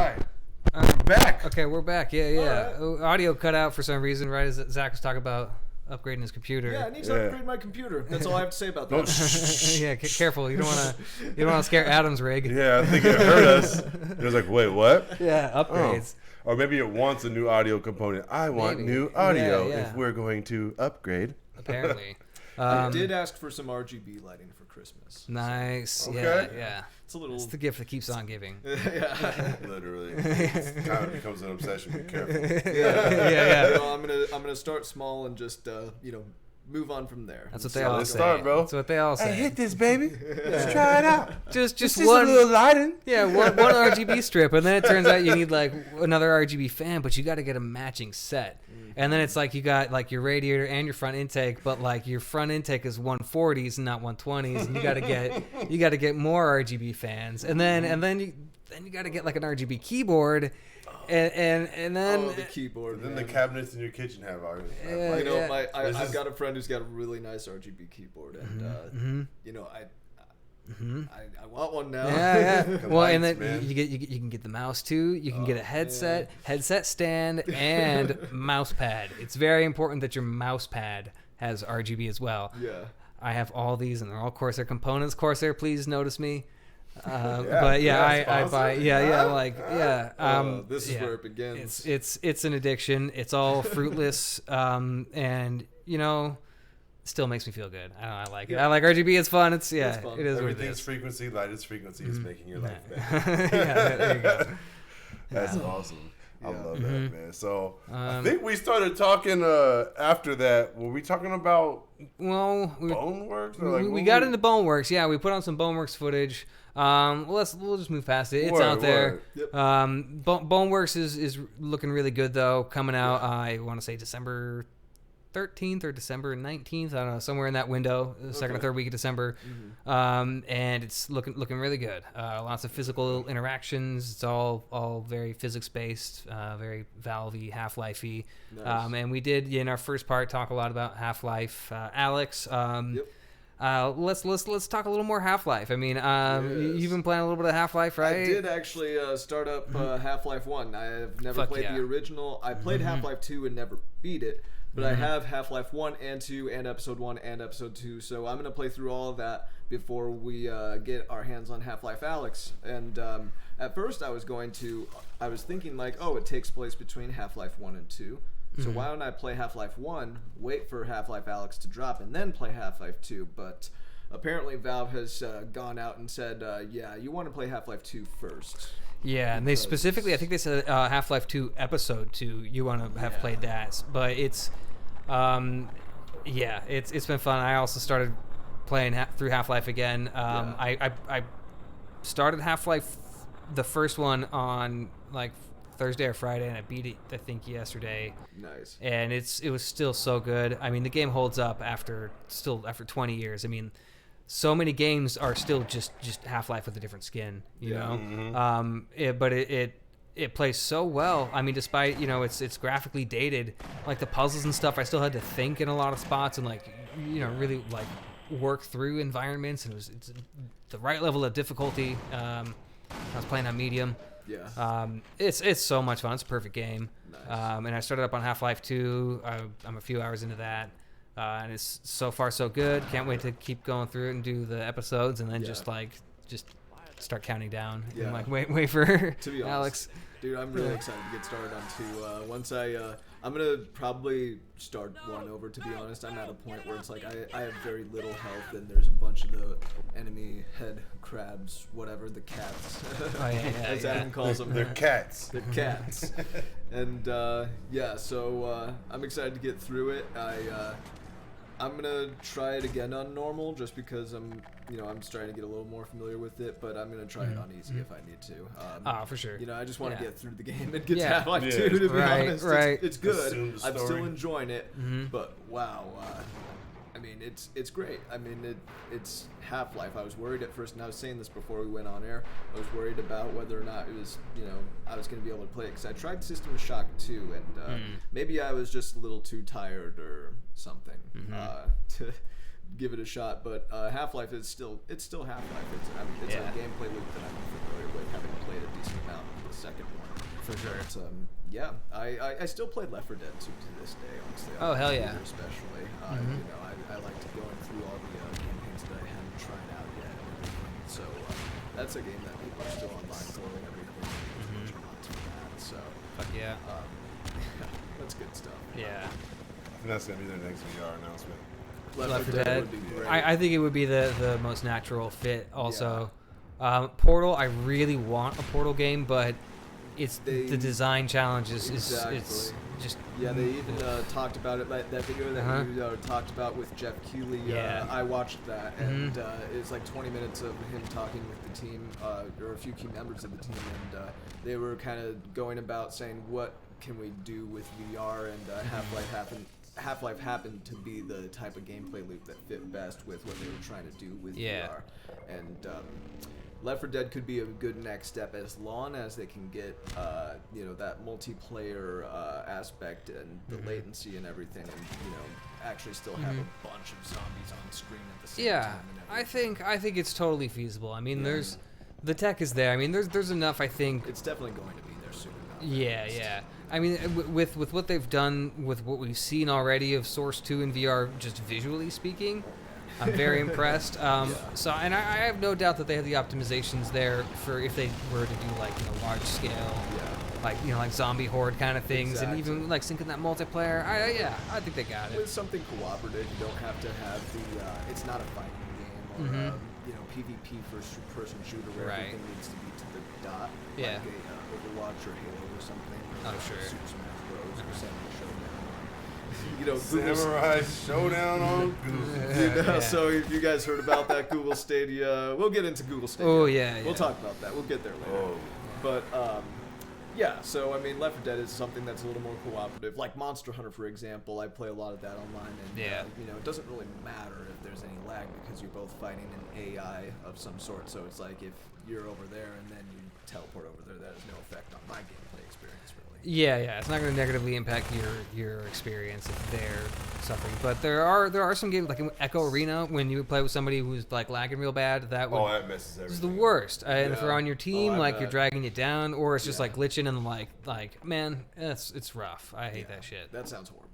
right. We're back. Okay, we're back. Yeah. All Audio cut out for some reason, right as Zach was talking about upgrading his computer. Yeah, I need to upgrade my computer. That's all I have to say about that. Yeah, careful. You don't want to scare Adam's rig. Yeah, I think it hurt us. It was like, wait, what? Yeah, upgrades. Oh. Or maybe it wants a new audio component. I want new audio if we're going to upgrade. Apparently. I did ask for some RGB lighting for Christmas. Nice. Okay. Yeah. It's the gift that keeps on giving. Yeah. Literally. It kind of becomes an obsession. Be careful. Yeah. You know, I'm gonna start small and just move on from there. That's what they all say. Start, bro. That's what they all say. Hey, hit this, baby. Let's try it out. Just one one a little lighting. Yeah, one RGB strip, and then it turns out you need like another RGB fan, but you got to get a matching set. And then it's like you got like your radiator and your front intake, but like your front intake is 140s and not 120s, and you got to get more RGB fans, and then you got to get like an RGB keyboard. And then the keyboard. Then the cabinets in your kitchen have ours. I've got a friend who's got a really nice RGB keyboard, and I want one now. Yeah. Well, and then man. you can get the mouse too. You can get a headset stand, and mouse pad. It's very important that your mouse pad has RGB as well. Yeah. I have all these, and they're all Corsair components. Corsair, please notice me. This is where it begins. It's an addiction. It's all fruitless, and still makes me feel good. I like it. I like RGB. It's fun. It's fun. It is. Everything's frequency. Light is frequency. Is making your life better. Yeah, there you go. That's awesome. I love that, man. So I think we started talking after that. Were we talking about Boneworks? We got into Boneworks. Yeah, we put on some Boneworks footage. We'll just move past it. It's out there. Yep. Boneworks is looking really good though. Coming out, I want to say December 13th or December 19th. I don't know, somewhere in that window, second or third week of December. And it's looking really good. Lots of physical interactions. It's all very physics based, very Valve-y, Half-Life-y. Nice. And we did in our first part talk a lot about Half-Life. Alex, let's talk a little more Half-Life. I mean, you've been playing a little bit of Half-Life, right? I did actually start up Half-Life 1. I have never played the original. I played Half-Life 2 and never beat it. But I have Half-Life 1 and 2 and Episode 1 and Episode 2, so I'm going to play through all of that before we get our hands on Half-Life Alyx. And at first I was thinking like, it takes place between Half-Life 1 and 2. So why don't I play Half-Life 1, wait for Half-Life Alyx to drop, and then play Half-Life 2? But apparently Valve has gone out and said, you want to play Half-Life 2 first. Yeah, and they specifically, I think they said Half-Life 2 Episode 2, you want to have played that. But it's been fun. I also started playing through Half-Life again. I started Half-Life, the first one, on like Thursday or Friday, and I beat it, I think, yesterday. Nice. And it was still so good. I mean, the game holds up after 20 years. I mean, so many games are still just Half-Life with a different skin, you know? Mm-hmm. But it plays so well. I mean, despite, it's graphically dated, like the puzzles and stuff, I still had to think in a lot of spots and really like work through environments, and it's the right level of difficulty. I was playing on medium. Yeah. It's so much fun. It's a perfect game. Nice. And I started up on Half-Life 2. I'm a few hours into that. And it's so far so good. Can't wait to keep going through it and do the episodes, and then just start counting down. Yeah. And like wait for to be Alex. Honest, dude, I'm really excited to get started on 2. Once I'm gonna probably start 1 over. To be honest, I'm at a point where it's like I have very little health, and there's a bunch of the enemy head crabs, whatever, the cats, as Adam calls them. They're cats. They're cats. And so I'm excited to get through it. I'm gonna try it again on normal, just because I'm starting to get a little more familiar with it. But I'm gonna try it on easy if I need to. For sure. I just want to get through the game and get to Half-Life 2. To be honest, it's good. I'm still enjoying it, but wow, I mean, it's great. I mean, it's Half-Life. I was worried at first, and I was saying this before we went on air. I was worried about whether or not it was, I was going to be able to play it, because I tried System Shock 2, and maybe I was just a little too tired or something to give it a shot. But Half-Life is still Half-Life. It's a gameplay loop that I'm familiar with, having played a decent amount of the second for sure. But, yeah, I still play Left 4 Dead 2 to this day, honestly. Oh, hell yeah. Especially. I like going through all the campaigns that I haven't tried out yet. So that's a game that people are still online for and everything. So, fuck yeah. That's good stuff. Yeah. I think that's going to be their next VR announcement. Left 4 Dead would be great. I think it would be the most natural fit also. Portal, I really want a Portal game, but it's the design challenge is it's just they even talked about it, like that video that you talked about with Jeff Keighley. I watched that, and it's like 20 minutes of him talking with the team, or a few key members of the team, and they were kind of going about saying what can we do with VR, and Half-Life happened to be the type of gameplay loop that fit best with what they were trying to do with VR, and Left 4 Dead could be a good next step as long as they can get that multiplayer aspect and the latency and everything, and actually still have a bunch of zombies on screen at the same time. I think it's totally feasible. I mean, there's the tech is there. I mean, there's enough. I think it's definitely going to be there soon Yeah, enough. yeah. I mean, with what they've done with what we've seen already of Source 2 in VR, just visually speaking, I'm very impressed. So, and I have no doubt that they have the optimizations there for if they were to do like large scale, like like zombie horde kind of things, and even like syncing that multiplayer. I think they got it. With something cooperative, you don't have to have the. It's not a fighting game or PvP first-person shooter where everything needs to be to the dot. Like a Overwatch or Halo or something. Oh, sure. Super Smash Bros. Or Samurai Showdown. Samurai Showdown on Google. So if you guys heard about that Google Stadia, we'll get into Google Stadia. Oh yeah. We'll talk about that. We'll get there later. But so I mean, Left 4 Dead is something that's a little more cooperative. Like Monster Hunter, for example, I play a lot of that online, and it doesn't really matter if there's any lag because you're both fighting an AI of some sort. So it's like if you're over there and then you teleport over there, that has no effect on my gameplay experience, really. Yeah, it's not going to negatively impact your experience if they're suffering. But there are some games like in Echo Arena when you play with somebody who's like lagging real bad. That messes everything. This is the worst. And if they're on your team, you're dragging it down, or it's just like glitching and like man, it's rough. I hate that shit. That sounds horrible.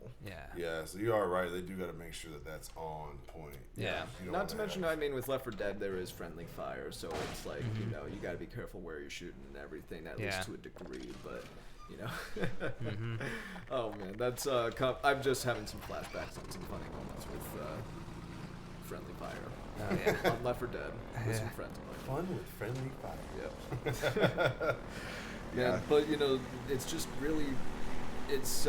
Yeah, so you are right. They do got to make sure that that's on point. Yeah. Not to mention, I mean, with Left 4 Dead, there is friendly fire, so it's like, you got to be careful where you're shooting and everything, at least to a degree, but, Oh, man, that's, I'm just having some flashbacks on some funny moments with friendly fire. On Left 4 Dead with some friends. Fun with friendly fire. Yep. Yeah, but, it's just really... It's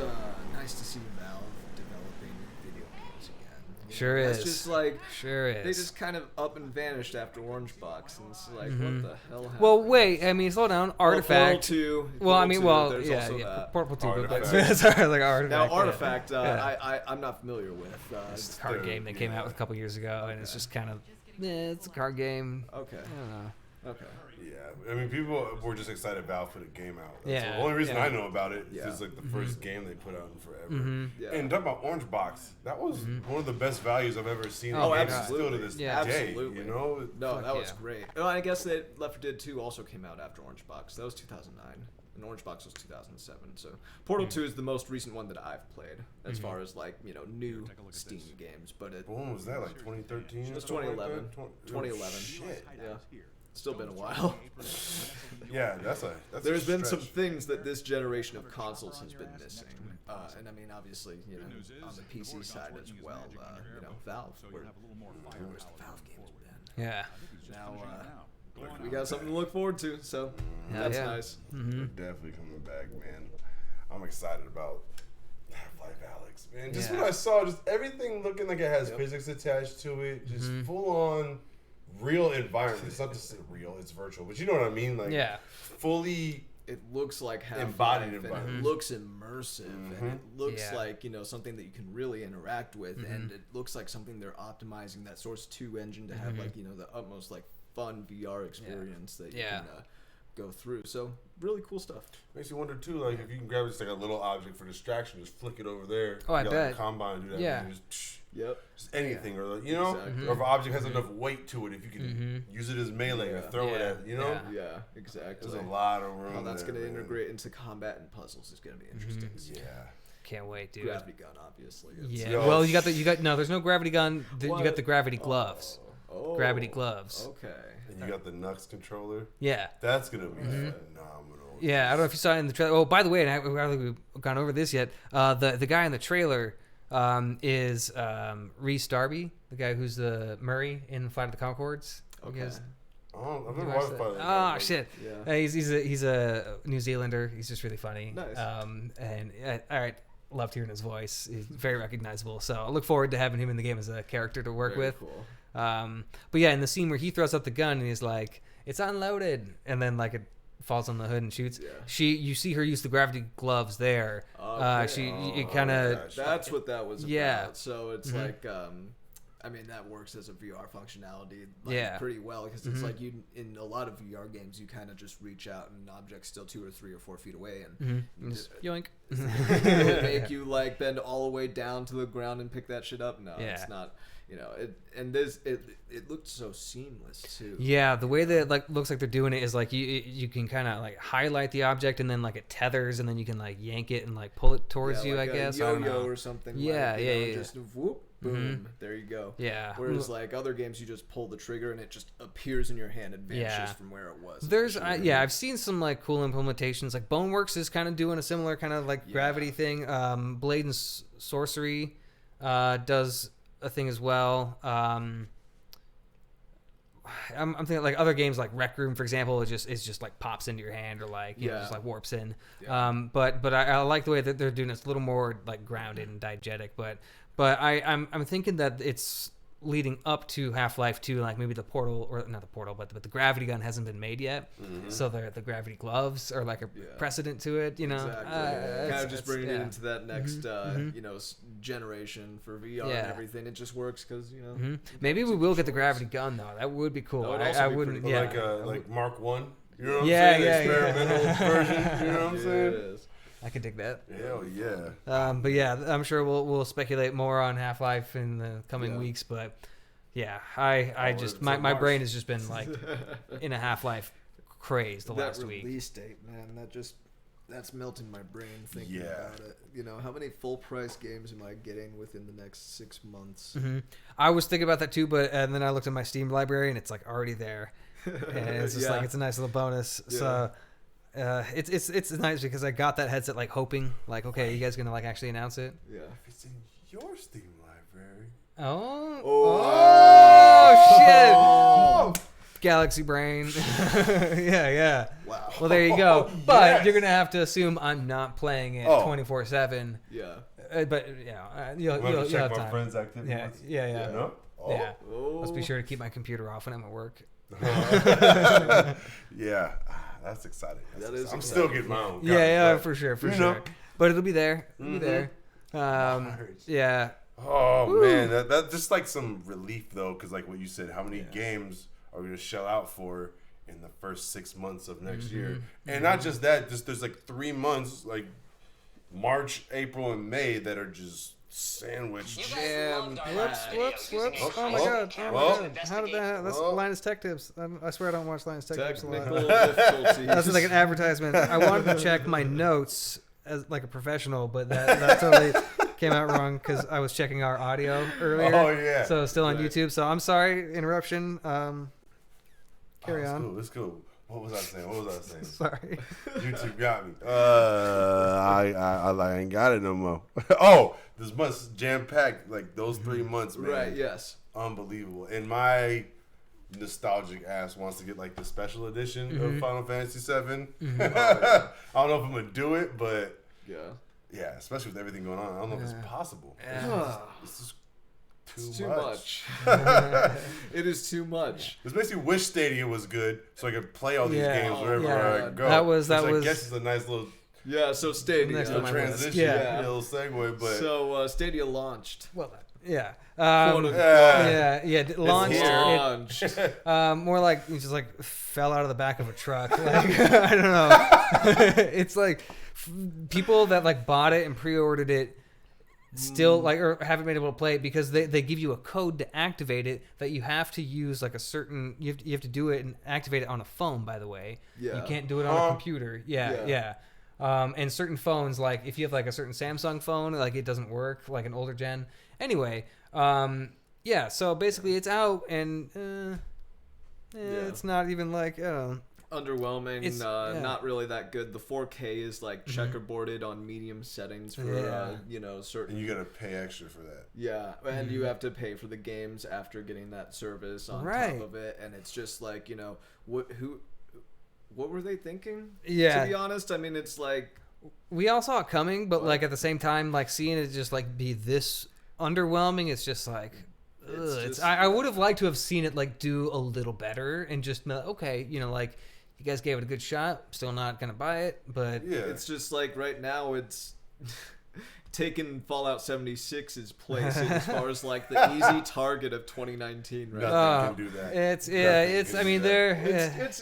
nice to see Valve developing video games again. Sure is. It's just like they just kind of up and vanished after Orange Box, and it's like what the hell happened? Well, wait. I mean, slow down. Artifact. Portal 2. Well, I mean, there's also that. Portal 2. Artifact. Sorry, like Artifact. Now, Artifact, I'm not familiar with. It's a card game that came out a couple years ago, and it's just kind of, it's a card game. Okay. I don't know. Okay. Yeah, I mean, people were just excited Valve put a game out. That's Yeah. the only reason I know about it is it's like the first game they put out in forever. Yeah. And talking about Orange Box, that was one of the best values I've ever seen. Oh, absolutely. Still to this day, absolutely. No, that was great. Oh, I guess that Left 4 Dead 2 also came out after Orange Box. That was 2009. And Orange Box was 2007. So Portal 2 is the most recent one that I've played as far as like, new Steam games. But when was that? Like 2013? It was 2011. 2011. Shit. Yeah. Still been a while. Yeah, that's There's been some things that this generation of consoles has been missing, and I mean, obviously, on the PC side as well. Valve. Where's the Valve games been? Yeah. Now we got something to look forward to, so that's nice. They're definitely coming back, man. I'm excited about Half-Life Alyx, man. Just what I saw, just everything looking like it has physics attached to it, just full on. Real environment. It's not just real; it's virtual. But you know what I mean? Like, fully. It looks like embodied environment. It looks immersive, and it looks like something that you can really interact with, and it looks like something they're optimizing that Source 2 engine to have like the utmost like fun VR experience that you can go through. So really cool stuff. Makes you wonder too, like if you can grab just like a little object for distraction, just flick it over there. Oh, I bet. Like a combine, do that. Yeah. And just, Yep. Just anything, or you know, or if an object has enough weight to it, if you can use it as melee or throw it at, you know. Yeah, exactly. There's a lot of room. How that's going to man. integrate into combat and puzzles is going to be interesting. Yeah. Can't wait, dude. Gravity gun, obviously. Yeah. Well, you got no. There's no gravity gun. You got the gravity gloves. Oh. Gravity gloves. Okay. And you got the Nux controller. Yeah. That's gonna be phenomenal. Yeah, I don't know if you saw it in the trailer. Oh, by the way, and I don't think we've gone over this yet. The guy in the trailer is Rhys Darby, the guy who's the Murray in Flight of the Conchords. Okay. Oh, I've never watched Flight of the Oh shit! Yeah. He's a New Zealander. He's just really funny. Nice. And all right, loved hearing his voice. He's very recognizable. So I look forward to having him in the game as a character to work Very with. Cool. But yeah, in the scene where he throws out the gun and he's like, "It's unloaded," and then like it falls on the hood and shoots. Yeah. You see her use the gravity gloves there. Okay. It kind of. That's what that was about. Yeah. So it's like, I mean, that works as a VR functionality pretty well because it's like you in a lot of VR games you kind of just reach out and an object's still 2 or 3 or 4 feet away and Just yoink. it'll make you like bend all the way down to the ground and pick that shit up. No, it's not. You know, it looked so seamless too. Yeah, the way that it like looks like they're doing it is like you can kind of like highlight the object and then like it tethers and then you can like yank it and like pull it towards you. Like I guess yo-yo or something. Yeah, like, just whoop, boom, there you go. Yeah. Whereas like other games, you just pull the trigger and it just appears in your hand and vanishes from where it was. There's I've seen some like cool implementations. Like Boneworks is kind of doing a similar kind of like gravity thing. Blade and Sorcery does a thing as well. I'm thinking like other games like Rec Room, for example, it just like pops into your hand or like you know, just like warps in. But I like the way that they're doing it. It's a little more like grounded and diegetic. But I'm thinking that it's leading up to Half-Life 2, like maybe the portal, or not the portal, but the gravity gun hasn't been made yet. So the gravity gloves are like a precedent to it, you know. Exactly. Kind of just bringing it into that next you know, generation for VR and everything. It just works because, you know. Maybe we will get the gravity gun though. That would be cool. I wouldn't. Like Mark 1. You know what I'm saying? Experimental version. You know what I'm saying? It is. I could dig that. Hell yeah. But yeah, I'm sure we'll speculate more on Half-Life in the coming weeks. But yeah, I just my brain has just been like in a Half-Life craze the last week. That release date, man, that's melting my brain thinking about it. You know, how many full price games am I getting within the next 6 months? I was thinking about that too, and then I looked at my Steam library and it's like already there, and it's just like it's a nice little bonus. So. It's nice because I got that headset like hoping like, okay, you guys gonna like actually announce it? Yeah. If it's in your Steam library. Shit! Galaxy brain. Yeah. Wow. Well, there you go. But you're gonna have to assume I'm not playing it 24/7. Yeah. But you'll check have my time. friends' activity. Yeah. No? Yeah. Must be sure to keep my computer off when I'm at work. Yeah. That's exciting. That is I'm still getting my own. Yeah, for sure. Know? But it'll be there. It'll be there. Yeah. Oh man, that just like some relief though, because like what you said, how many games are we gonna shell out for in the first 6 months of next year? And not just that, just there's like 3 months, like March, April, and May that are just sandwiched, jammed. Whoops. Oh my god. How did that? That's Linus Tech Tips. I swear I don't watch Linus Tech Tips a lot. Technical difficulties. That's like an advertisement. I wanted to check my notes as like a professional, but that totally came out wrong because I was checking our audio earlier. Oh yeah. So still on YouTube. So I'm sorry, interruption. Carry on. It's cool. What was I saying? Sorry. YouTube got me. I ain't got it no more. Oh, this month's jam packed. Like those 3 months, man. Right. Yes. Unbelievable. And my nostalgic ass wants to get like the special edition of Final Fantasy VII. I don't know if I'm gonna do it, but yeah, especially with everything going on, I don't know if it's possible. This is too much. It is too much. This makes me wish Stadia was good, so I could play all these games wherever I go. That was. I guess it's a nice little. Yeah, so Stadia. Next Little on my transition, list. Yeah. little segue, but So Stadia launched. Well, yeah. Quote-unquote. Launched. More like he just like fell out of the back of a truck. Like I don't know. It's like people that like bought it and pre-ordered it still like or haven't been able to play it because they give you a code to activate it that you have to use like a certain you have to do it and activate it on a phone, by the way. You can't do it on a computer. And certain phones, like if you have like a certain Samsung phone, like it doesn't work, like an older gen. Anyway, so basically it's out and it's not even like underwhelming. It's not really that good. The 4K is like checkerboarded on medium settings for certain. And you gotta pay extra for that. Yeah, and you have to pay for the games after getting that service on top of it, and it's just like what were they thinking? Yeah. To be honest, I mean, it's like we all saw it coming, but like at the same time, like seeing it just like be this underwhelming, it's just like. I would have liked to have seen it like do a little better and just okay, like you guys gave it a good shot. Still not gonna buy it, but it's just like right now it's taken Fallout 76's place as far as like the easy target of 2019. Right? Nothing can do that. I mean, they're it's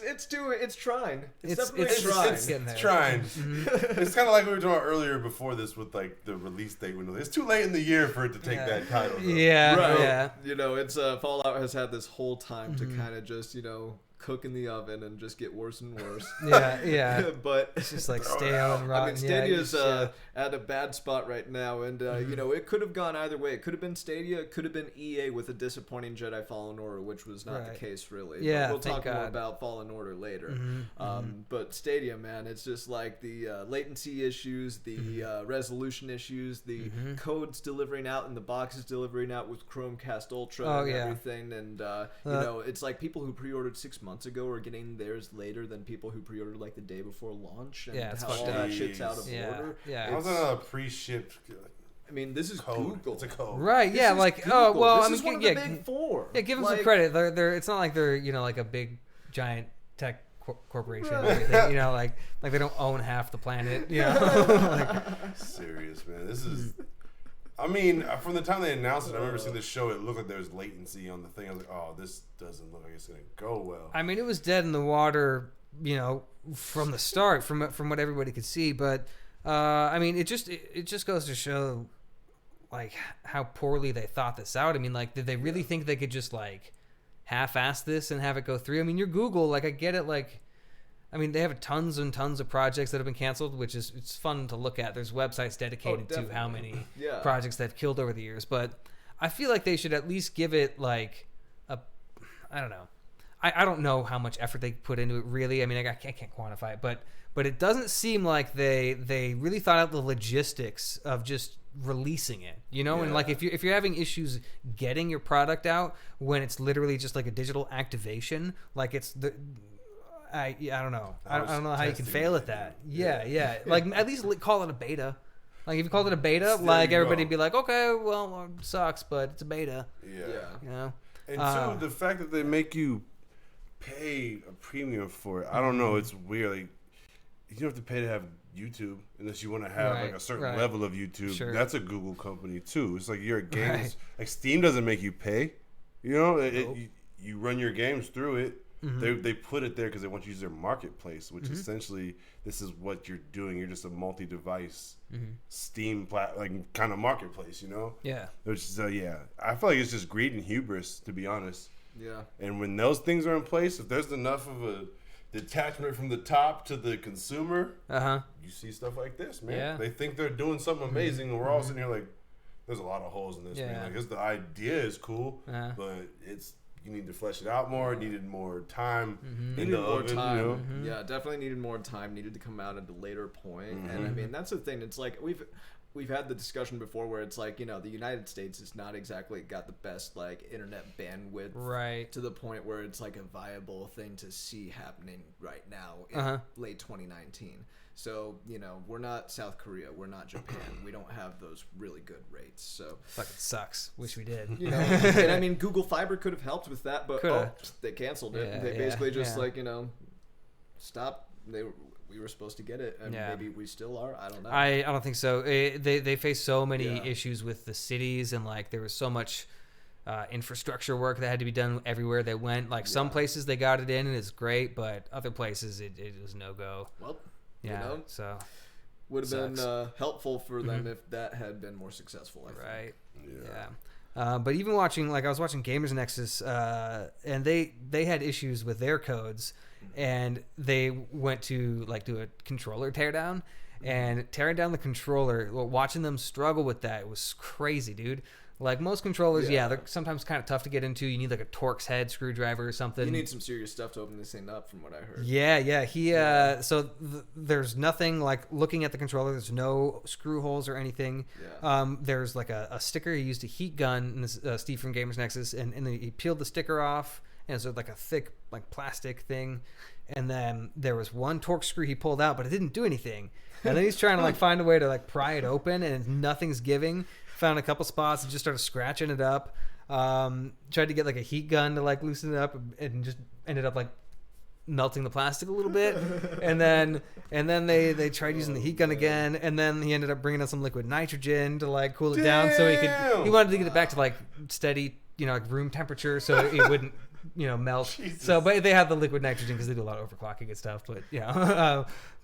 trying. It's trying. It's kind of like we were talking about earlier before this with like the release date window. It's too late in the year for it to take that title. Though. Yeah. It's Fallout has had this whole time to kind of just cook in the oven and just get worse and worse. But it's just like stale and rotten. I mean, Stadia's at a bad spot right now, and it could have gone either way. It could have been Stadia, it could have been EA with a disappointing Jedi Fallen Order, which was not the case really. Yeah, but we'll talk more about Fallen Order later. But Stadia, man, it's just like the latency issues, the resolution issues, the codes delivering out and the boxes delivering out with Chromecast Ultra and everything, and it's like people who pre-ordered 6 months ago are getting theirs later than people who pre-ordered like the day before launch, and how all that shit's out of order. How's that a pre-shipped? I mean, this is code. Google. It's a code, right? This is well, this I mean, is one of the big four. Yeah, give them some credit. They're it's not like they're like a big giant tech corporation or anything. Like they don't own half the planet. Serious, man. This is. I mean, from the time they announced it, I remember seeing the show. It looked like there was latency on the thing. I was like, "Oh, this doesn't look like it's gonna go well." I mean, it was dead in the water, from the start, from what everybody could see. But I mean, it just goes to show, like, how poorly they thought this out. I mean, like, did they really think they could just like half-ass this and have it go through? I mean, you're Google. Like, I get it. Like, I mean, they have tons and tons of projects that have been canceled, which is it's fun to look at. There's websites dedicated to how many projects they've killed over the years. But I feel like they should at least give it like I don't know. I don't know how much effort they put into it really. I mean, I can't quantify it, but it doesn't seem like they really thought out the logistics of just releasing it, and like if you're having issues getting your product out when it's literally just like a digital activation, like it's the I don't know. I don't know how you can fail at that. Yeah. Like at least call it a beta. Like if you called it a beta, like everybody'd be like, okay, well, it sucks, but it's a beta. Yeah. And two, the fact that they make you pay a premium for it, I don't know. It's weird. Like you don't have to pay to have YouTube unless you want to have like a certain level of YouTube. Sure. That's a Google company too. It's like your games. Like Steam doesn't make you pay. You run your games through it. They put it there because they want you to use their marketplace, which essentially this is what you're doing. You're just a multi-device Steam kind of marketplace, Yeah. Which is I feel like it's just greed and hubris, to be honest. Yeah. And when those things are in place, if there's enough of a detachment from the top to the consumer, you see stuff like this, man. Yeah. They think they're doing something amazing, and we're all sitting here like, there's a lot of holes in this, man. Like, the idea is cool, but you need to flesh it out more. Needed more time. Needed more time. Yeah, definitely needed more time. Needed to come out at a later point. And I mean, that's the thing. It's like we've had the discussion before where it's like, the United States has not exactly got the best like internet bandwidth to the point where it's like a viable thing to see happening right now in late 2019. So, we're not South Korea. We're not Japan. We don't have those really good rates. So fucking sucks. Wish we did. And I mean, Google Fiber could have helped with that, but they canceled it. They basically just stopped. We were supposed to get it, and maybe we still are. I don't know. I don't think so. They face so many issues with the cities, and like there was so much infrastructure work that had to be done everywhere they went. Like some places they got it in and it's great, but other places it was no go. Well. So would have been helpful for them if that had been more successful. I think. Right. Yeah. But even watching, like I was watching Gamers Nexus, and they had issues with their codes, and they went to like do a controller teardown, and tearing down the controller, watching them struggle with that was crazy, dude. Like most controllers, they're sometimes kind of tough to get into. You need like a Torx head screwdriver or something. You need some serious stuff to open this thing up, from what I heard. Yeah. So there's nothing like looking at the controller. There's no screw holes or anything. Yeah. There's like a sticker. He used a heat gun, and this, Steve from Gamers Nexus, and then he peeled the sticker off, and it's like a thick like plastic thing. And then there was one Torx screw he pulled out, but it didn't do anything. And then he's trying to like find a way to like pry it open, and nothing's giving. Found a couple spots and just started scratching it up. Tried to get like a heat gun to like loosen it up, and just ended up like melting the plastic a little bit. and then they tried using the heat gun again, and then he ended up bringing in some liquid nitrogen to like cool it down, so he wanted to get it back to like steady, like room temperature, so it wouldn't melt. Jesus. So but they had the liquid nitrogen because they do a lot of overclocking and stuff. But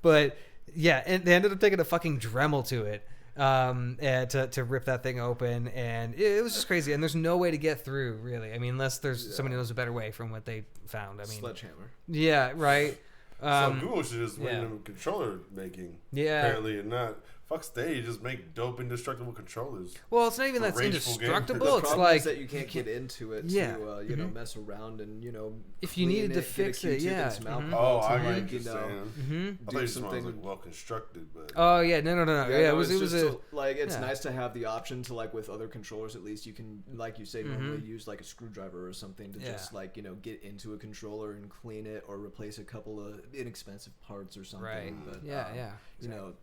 but yeah, and they ended up taking a fucking Dremel to it. And to rip that thing open, and it was just crazy. And there's no way to get through, really. I mean, unless there's somebody knows a better way from what they found. I mean, sledgehammer. Yeah, right. So Google should just win the controller making. Yeah, apparently, and not. Fuck Stadia, just make dope indestructible controllers. Well, it's not even that's indestructible. It's like is that you can't get into it to mess around and if you needed to fix it, Oh, I like I thought you something like well constructed, but no. Yeah, it was like it's nice to have the option to like with other controllers at least you can like you say normally use like a screwdriver or something to just like get into a controller and clean it or replace a couple of inexpensive parts or something. Right. But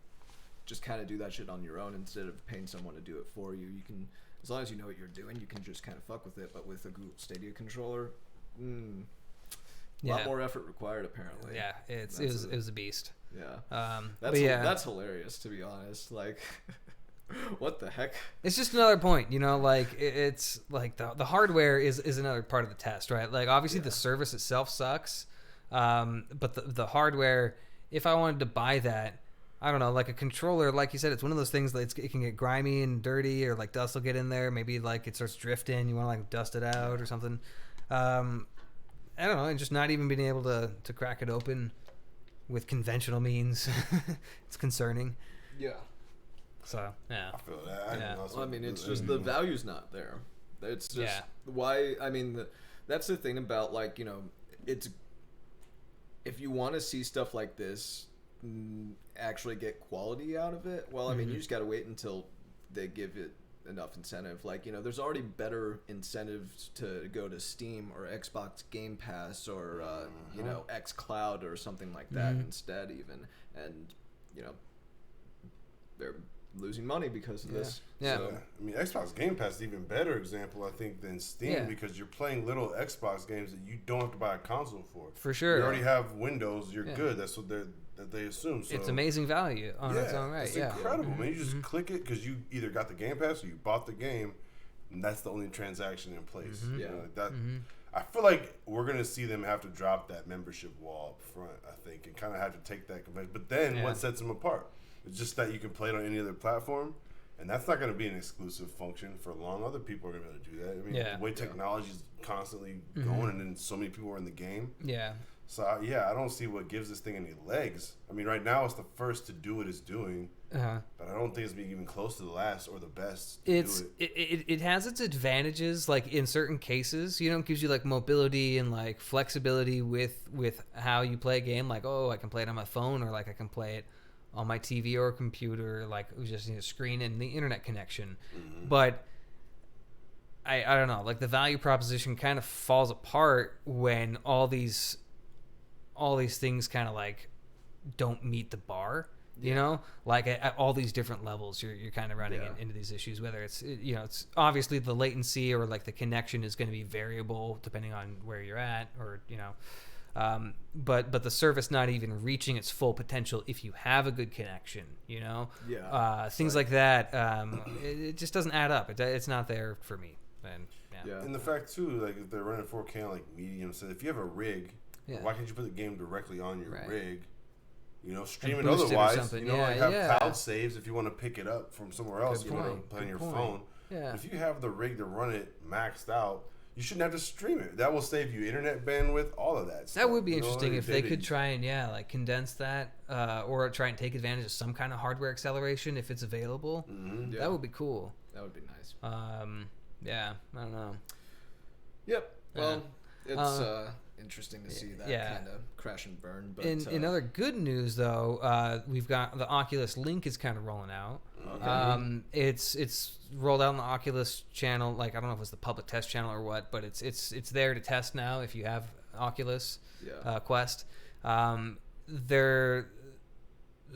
just kind of do that shit on your own instead of paying someone to do it for you. You can, as long as you know what you're doing, you can just kind of fuck with it. But with a Google Stadia controller, a lot more effort required apparently. Yeah, it was a beast. Yeah, that's hilarious to be honest. Like, what the heck? It's just another point, like it's like the hardware is another part of the test, right? Like obviously the service itself sucks, but the hardware. If I wanted to buy that. I don't know, like a controller, like you said, it's one of those things that it can get grimy and dirty, or like dust will get in there. Maybe like it starts drifting. You want to like dust it out or something. I don't know, and just not even being able to crack it open with conventional means. It's concerning. Yeah. So yeah. I feel that. Well, I mean, it's just the value's not there. It's just why. I mean, that's the thing about like it's if you want to see stuff like this. Actually get quality out of it. Well, I mean, you just got to wait until they give it enough incentive. Like, there's already better incentives to go to Steam or Xbox Game Pass or, xCloud or something like that instead even. And, they're losing money because of this. Yeah. So, I mean, Xbox Game Pass is an even better example, I think, than Steam because you're playing little Xbox games that you don't have to buy a console for. For sure. You already have Windows. You're good. That's what they assume. So, it's amazing value on its own right. It's incredible, man. You just click it because you either got the Game Pass or you bought the game, and that's the only transaction in place. I feel like we're gonna see them have to drop that membership wall up front. I think and kind of have to take that convention. But then what sets them apart? It's just that you can play it on any other platform, and that's not going to be an exclusive function for long. Other people are going to be able to do that. I mean, the way technology is constantly going, and then so many people are in the game. Yeah. So I don't see what gives this thing any legs. I mean, right now it's the first to do what it's doing, but I don't think it's being even close to the last or the best. It has its advantages, like in certain cases, it gives you like mobility and like flexibility with how you play a game. Like, I can play it on my phone, or like I can play it on my TV or computer, like it was just a screen and the internet connection. But I don't know, like the value proposition kind of falls apart when all these things kind of like don't meet the bar, like at all these different levels you're kind of running into these issues, whether it's it's obviously the latency or like the connection is going to be variable depending on where you're at, or but the service not even reaching its full potential if you have a good connection, things like that. It just doesn't add up. It's not there for me. And the fact too, like if they're running 4K on like medium, so if you have a rig, why can't you put the game directly on your rig? stream it boost otherwise. or Have cloud saves if you want to pick it up from somewhere else. If you want to play on your phone. Yeah. If you have the rig to run it maxed out, you shouldn't have to stream it. That will save you internet bandwidth, all of that stuff. That would be interesting if they could try and condense that, or try and take advantage of some kind of hardware acceleration if it's available. Mm-hmm. Yeah. That would be cool. That would be nice. Yeah, I don't know. Yep. Well, it's interesting to see that kind of crash and burn. But in other good news, though, we've got the Oculus Link is kind of rolling out. Okay. It's rolled out on the Oculus channel. Like, I don't know if it's the public test channel or what, but it's there to test now if you have Oculus Quest. They're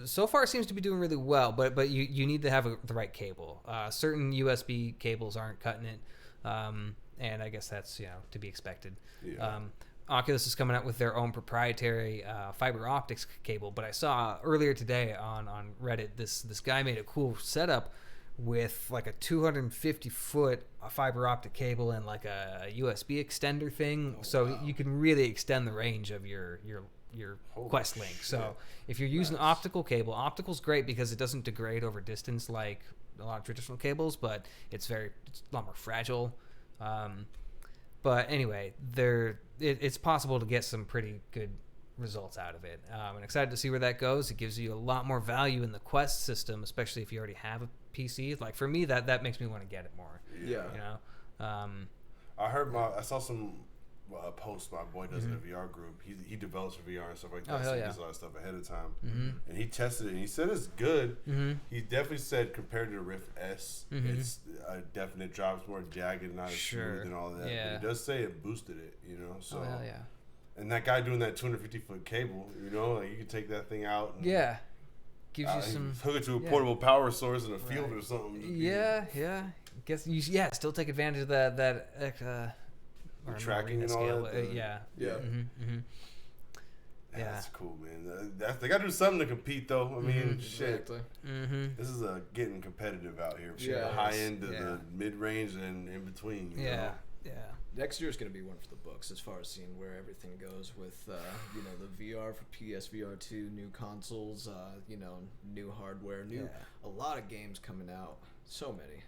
so far it seems to be doing really well, but you need to have the right cable. Certain USB cables aren't cutting it, and I guess that's to be expected. Yeah. Oculus is coming out with their own proprietary fiber optics cable, but I saw earlier today on Reddit this guy made a cool setup with like a 250-foot fiber optic cable and like a USB extender thing, you can really extend the range of your Quest Link. So if you're using optical cable, optical's great because it doesn't degrade over distance like a lot of traditional cables, but it's a lot more fragile. But anyway, it's possible to get some pretty good results out of it. I'm excited to see where that goes. It gives you a lot more value in the Quest system, especially if you already have a PC. Like for me, that makes me want to get it more. Yeah. I saw some post my boy does in a VR group. He develops for VR and stuff like that. So he does a lot of stuff ahead of time. And he tested it and he said it's good. He definitely said compared to the Rift S, it's a definite drop. It's more jagged, not as smooth and all that. Yeah. But he does say it boosted it, So hell yeah. And that guy doing that 250-foot cable, like you can take that thing out. And, gives you some hook it to a portable power source in a field or something. Guess you still take advantage of that tracking and all scale. that. That's cool, man. They got to do something to compete, though. I mean, shit. This is getting competitive out here. The high end to the mid range and in between. You know? Next year is going to be one for the books as far as seeing where everything goes with, the VR for PSVR 2, new consoles, new hardware, a lot of games coming out. So many.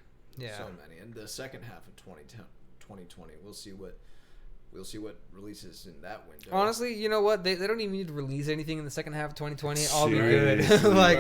So many. And the second half of 2020, we'll see what releases in that window. Honestly, you know what? They don't even need to release anything in the second half of 2020. I'll be good.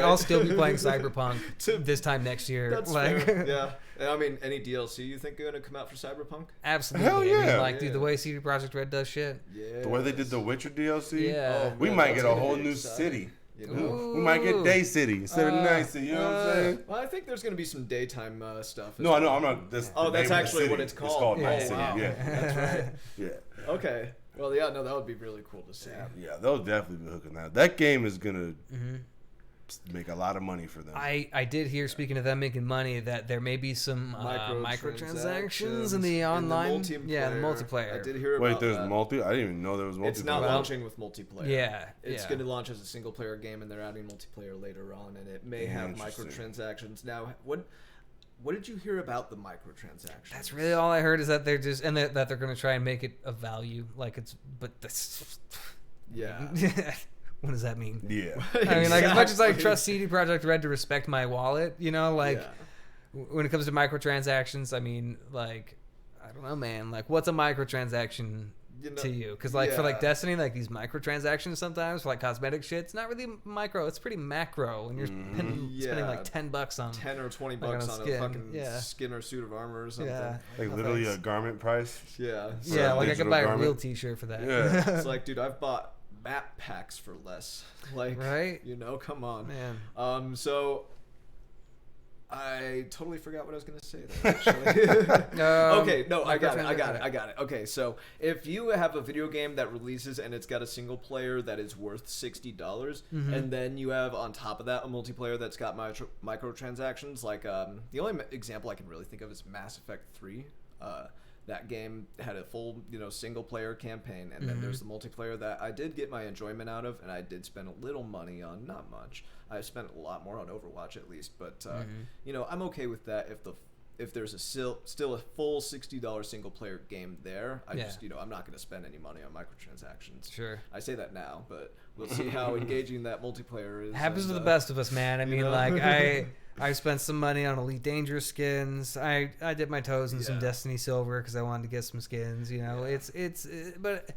I'll still be playing Cyberpunk this time next year. That's fair. Yeah. I mean, any DLC you think are going to come out for Cyberpunk? Absolutely. Hell yeah. I mean, dude, the way CD Projekt Red does shit. Yeah. The way they did the Witcher DLC. Yeah. We might get a whole new city. We might get Day City instead of Night City. You know what I'm saying? Well, I think there's going to be some daytime stuff. No, I know. I'm not. That's actually what it's called. It's called Night City. Wow. Yeah. That's right. Yeah. Okay. Well, yeah, no, that would be really cool to see. Yeah, they'll definitely be hooking that. That game is gonna make a lot of money for them. I did hear, speaking of them making money, that there may be some microtransactions in the online. The the multiplayer. I did hear about Wait, there's that. multi? I didn't even know there was multiplayer. It's not launching with multiplayer. Yeah. It's going to launch as a single player game, and they're adding multiplayer later on, and it may have microtransactions. Now, what did you hear about the microtransactions? That's really all I heard, is that they're just that they're going to try and make it a value, but that's what does that mean? Yeah. I mean, as much as I trust CD Projekt Red to respect my wallet, when it comes to microtransactions, I mean, I don't know, man. What's a microtransaction to you? Because for Destiny, these microtransactions sometimes for cosmetic shit, it's not really micro. It's pretty macro when you're spending $10 on 10 or $20 on a fucking skin or suit of armor or something. Yeah. Literally a garment price. Yeah. I could buy a real T-shirt for that. Yeah. It's dude, I've bought map packs for less. Right? Come on, man. So I totally forgot what I was going to say there, actually. Okay, no, I got it. Okay, so if you have a video game that releases and it's got a single player that is worth $60, and then you have on top of that a multiplayer that's got microtransactions, the only example I can really think of is Mass Effect 3. That game had a full, single player campaign, and then there's the multiplayer that I did get my enjoyment out of, and I did spend a little money on, not much. I spent a lot more on Overwatch at least, but I'm okay with that if there's still a full $60 single player game there, I'm not going to spend any money on microtransactions. Sure. I say that now, but we'll see how engaging that multiplayer is. Happens to the best of us, man. I mean, I spent some money on Elite Dangerous skins. I dipped my toes in some Destiny Silver because I wanted to get some skins. But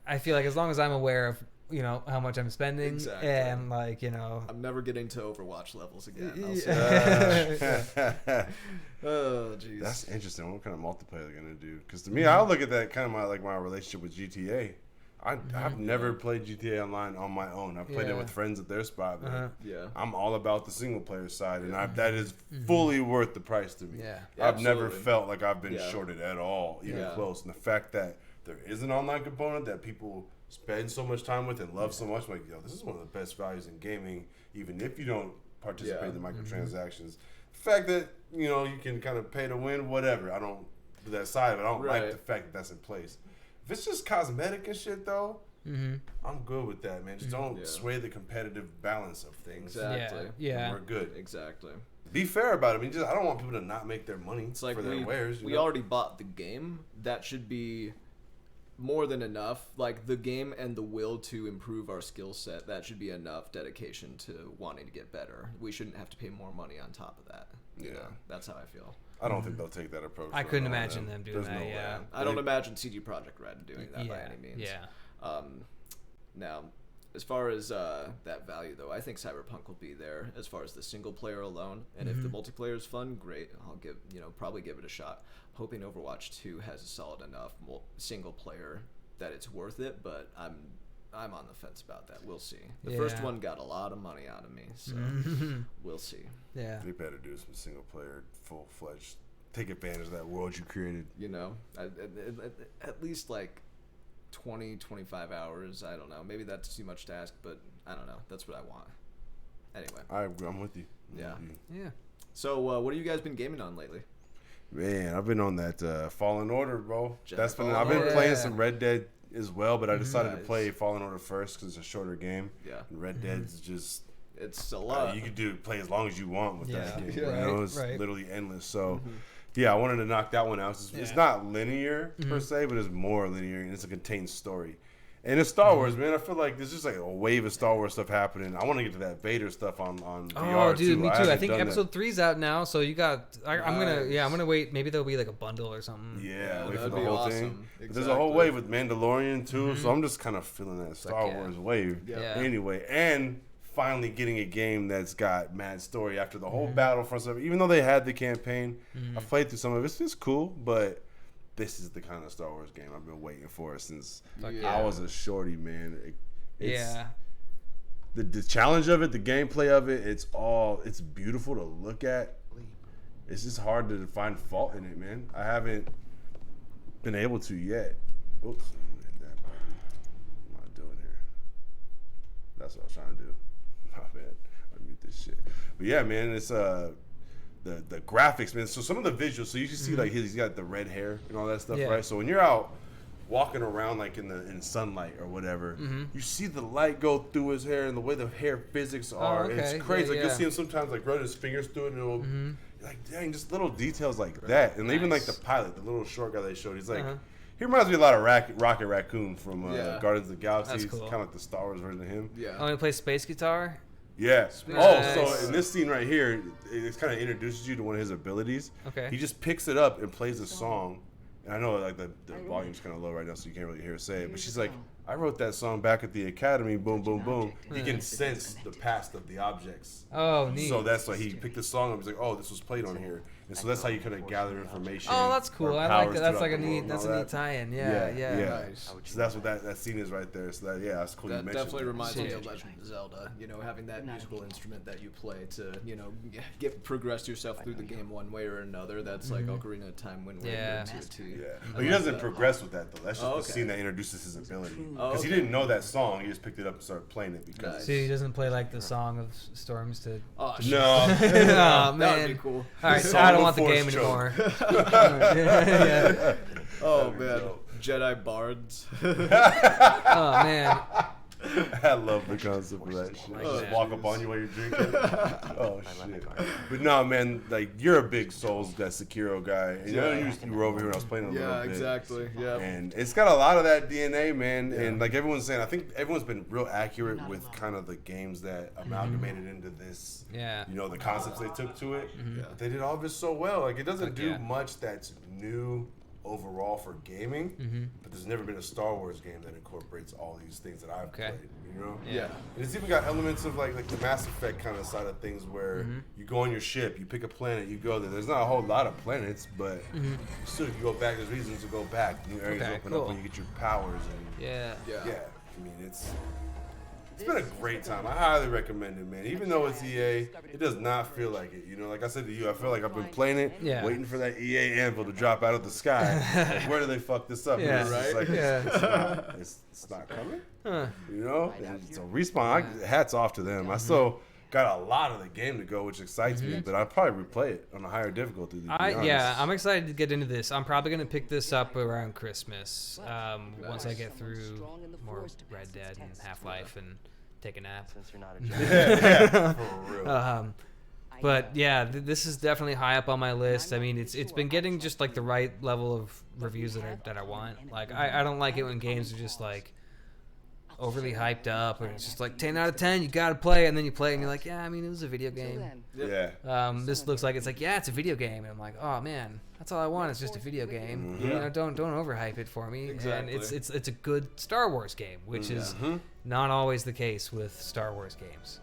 I feel like as long as I'm aware of how much I'm spending, and I'm never getting to Overwatch levels again. Oh, jeez. That's interesting. What kind of multiplayer they're gonna do? Because to me, I look at that kind of my relationship with GTA. I've never played GTA Online on my own. I've played it with friends at their spot. But I'm all about the single player side, and that is fully worth the price to me. Yeah. I've never felt like I've been shorted at all, even close. And the fact that there is an online component that people spend so much time with and love so much, like, this is one of the best values in gaming, even if you don't participate in the microtransactions. The fact that, you can kind of pay to win, whatever. I don't do that side of it. I don't like the fact that that's in place. If it's just cosmetic and shit, though, I'm good with that, man. Just don't sway the competitive balance of things. Exactly. Yeah. We're good. Exactly. Be fair about it. I mean, I don't want people to not make their money for their wares. We already bought the game. That should be more than enough. Like, the game and the will to improve our skill set, that should be enough dedication to wanting to get better. We shouldn't have to pay more money on top of that. That's how I feel. I don't think they'll take that approach. I couldn't imagine them doing that. I don't imagine CD Projekt Red doing that by any means. Now, as far as that value, though, I think Cyberpunk will be there as far as the single player alone. And if the multiplayer is fun, great. I'll probably give it a shot. Hoping Overwatch 2 has a solid enough single player that it's worth it, but I'm on the fence about that. We'll see. The first one got a lot of money out of me, so we'll see. Yeah. They better do some single player, full fledged. Take advantage of that world you created. At least like 20, 25 hours. I don't know. Maybe that's too much to ask, but I don't know. That's what I want. Anyway. I'm with you. Yeah. So, what have you guys been gaming on lately? Man, I've been on that Fallen Order, bro. I've been playing some Red Dead as well, but I decided to play Fallen Order first because it's a shorter game. Yeah. And Red Dead's just... It's a lot. You could play as long as you want with that game. It's literally endless. So, I wanted to knock that one out. It's not linear per se, but it's more linear, and it's a contained story. And it's Star Wars, man. I feel like there's just like a wave of Star Wars stuff happening. I want to get to that Vader stuff on VR dude, me too. I think episode 3's 3's out now, so you got. I'm gonna wait. Maybe there'll be like a bundle or something. Yeah, wait for the whole thing. Exactly. There's a whole wave with Mandalorian too, so I'm just kind of feeling that Star Wars wave. Yeah. Anyway, and finally getting a game that's got mad story after the whole Battlefront stuff. Even though they had the campaign, I've played through some of it. It's just cool, but this is the kind of Star Wars game I've been waiting for since I was a shorty, man. The challenge of it, the gameplay of it, it's beautiful to look at. It's just hard to find fault in it, man. I haven't been able to yet. Oops. What am I doing here? That's what I was trying to do. My bad. I mute this shit. But yeah, man, it's the graphics, man. So some of the visuals, so you can see like he's got the red hair and all that stuff, right? So when you're out walking around like in sunlight or whatever, you see the light go through his hair and the way the hair physics are. It's crazy. You'll see him sometimes like running his fingers through it and it'll like, dang, just little details like that. And even like the pilot, the little short guy they showed, he's like, he reminds me a lot of Rocket Raccoon from Guardians of the Galaxy. That's cool. He's kind of like the Star Wars version of him. Yeah. Oh, he plays space guitar? Yeah. Nice. So in this scene right here, it kind of introduces you to one of his abilities. Okay. He just picks it up and plays a song. And I know like the volume's kind of low right now, so you can't really hear her say it. But she's like, I wrote that song back at the academy, boom, boom, boom. He can sense the past of the objects. Oh, neat. So that's why he picked the song up. He's like, oh, this was played on here. And so that's how you kind of gather information. Oh, that's cool. I like that. That's like a neat tie-in. Yeah. Nice. So that's what that scene is right there. So that's cool. That you mentioned definitely reminds me of Sick. Legend of Zelda. Having that musical instrument that you play to, progress yourself through the game one way or another. That's like Ocarina of Time when we're into it too. Yeah, but he doesn't progress with that though. That's just the scene that introduces his ability. Because he didn't know that song. He just picked it up and started playing it because. So he doesn't play like the Song of Storms to. Oh, no. Oh, man. That would be cool. All right, I don't want the game anymore. Oh man, Jedi bards. Oh man. I love the concept of that shit. Just walk up on you while you're drinking. Oh shit! But no, man, like you're a big Souls guy, Sekiro guy, and you were over here when I was playing a little bit. Yeah, exactly. Yeah. And it's got a lot of that DNA, man. And like everyone's saying, I think everyone's been real accurate with kind of the games that amalgamated into this. Yeah. You know, the concepts they took to it. But they did all of it so well. Like it doesn't do much that's new overall for gaming, but there's never been a Star Wars game that incorporates all these things that I've played, you know? Yeah. And it's even got elements of like the Mass Effect kind of side of things where you go on your ship, you pick a planet, you go there. There's not a whole lot of planets, but still if you go back, there's reasons to go back. New areas open up when you get your powers. And Yeah. I mean, it's been a great time. I highly recommend it, man. Even though it's EA, it does not feel like it. You know, like I said to you, I feel like I've been playing it, waiting for that EA anvil to drop out of the sky. Like, where do they fuck this up? Yeah, right? Like, it's not coming. You know? And so Respawn, hats off to them. I still got a lot of the game to go, which excites me, but I'll probably replay it on a higher difficulty. To be honest. I'm excited to get into this. I'm probably going to pick this up around Christmas once I get through more Red Dead and Half-Life and take a nap. For real. But yeah, this is definitely high up on my list. I mean, it's been getting just like the right level of reviews that I want. Like I don't like it when games are just like overly hyped up and it's just like 10 out of 10, you gotta play, and then you play it and you're like, yeah, I mean, it was a video game. This looks like it's like, yeah, it's a video game, and I'm like, oh man, that's all I want, it's just a video game. You know, don't overhype it for me. Exactly. And it's a good Star Wars game, which is not always the case with Star Wars games.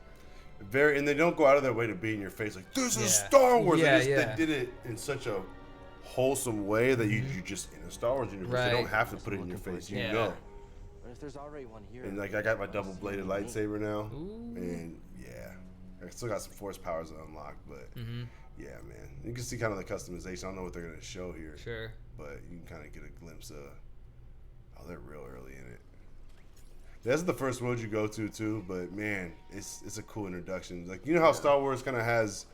And they don't go out of their way to be in your face like, this is Star Wars. They did it in such a wholesome way that you just in a Star Wars universe, they don't have to put it in your face. You know. There's already one here. And like I got my double-bladed lightsaber now, and I still got some force powers to unlock, but yeah, man, you can see kind of the customization. I don't know what they're gonna show here, but you can kind of get a glimpse of. Oh, they're real early in it. That's the first world you go to too, but man, it's a cool introduction. Like you know how Star Wars kind of has